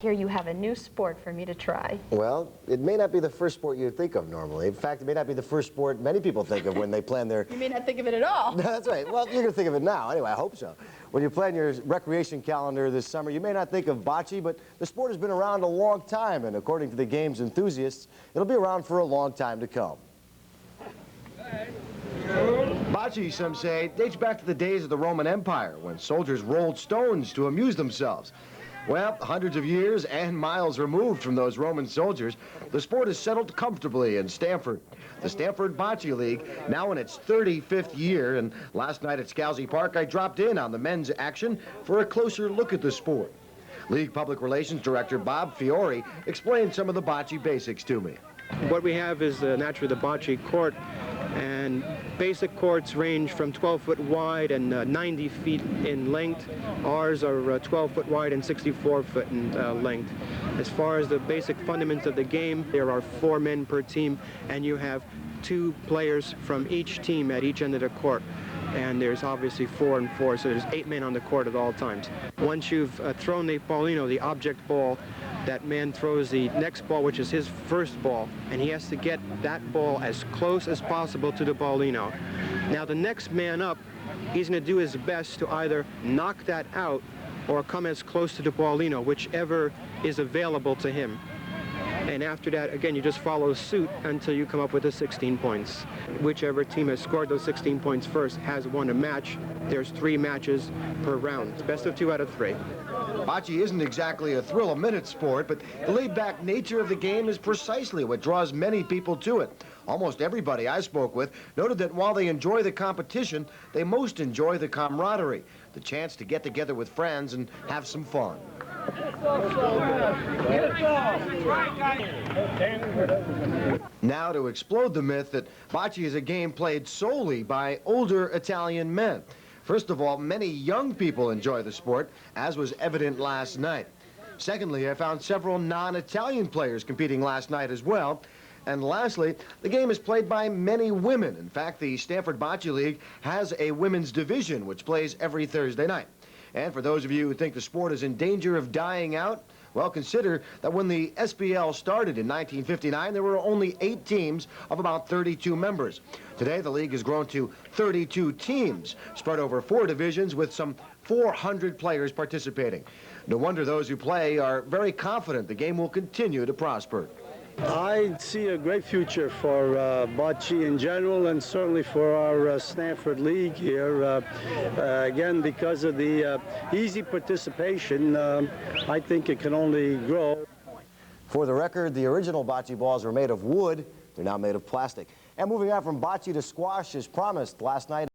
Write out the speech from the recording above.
Here you have a new sport for me to try. Well, it may not be the first sport you think of normally. In fact, it may not be the first sport many people think of when they plan their... You may not think of it at all. That's right. Well, you're going to think of it now. Anyway, I hope so. When you plan your recreation calendar this summer, you may not think of bocce, but the sport has been around a long time, and according to the game's enthusiasts, it'll be around for a long time to come. Bocce, some say, dates back to the days of the Roman Empire, when soldiers rolled stones to amuse themselves. Well, hundreds of years and miles removed from those Roman soldiers, the sport has settled comfortably in Stamford. The Stamford Bocce League, now in its 35th year, and last night at Scalzi Park, I dropped in on the men's action for a closer look at the sport. League Public Relations Director Bob Fiore explained some of the bocce basics to me. What we have is naturally the bocce court, and basic courts range from 12 foot wide and 90 feet in length. Ours are 12 foot wide and 64 foot in length. As far as the basic fundamentals of the game, there are 4 men per team, and you have 2 players from each team at each end of the court. And there's obviously 4 and 4, so there's 8 men on the court at all times. Once you've thrown the ballino, the object ball, that man throws the next ball, which is his first ball, and he has to get that ball as close as possible to the ballino. Now the next man up, he's going to do his best to either knock that out or come as close to the ballino, whichever is available to him. And after that, again, you just follow suit until you come up with the 16 points. Whichever team has scored those 16 points first has won a match. There's 3 matches per round. It's best of 2 out of 3. Bocce isn't exactly a thrill-a-minute sport, but the laid-back nature of the game is precisely what draws many people to it. Almost everybody I spoke with noted that while they enjoy the competition, they most enjoy the camaraderie, the chance to get together with friends and have some fun. Now to explode the myth that bocce is a game played solely by older Italian men. First of all, many young people enjoy the sport, as was evident last night. Secondly, I found several non-Italian players competing last night as well. And lastly, the game is played by many women. In fact, the Stamford Bocce League has a women's division which plays every Thursday night. And for those of you who think the sport is in danger of dying out, well, consider that when the SBL started in 1959, there were only 8 teams of about 32 members. Today, the league has grown to 32 teams, spread over 4 divisions with some 400 players participating. No wonder those who play are very confident the game will continue to prosper. I see a great future for bocce in general, and certainly for our Stamford League here. Again, because of the easy participation, I think it can only grow. For the record, the original bocce balls were made of wood. They're now made of plastic. And moving on from bocce to squash as promised last night.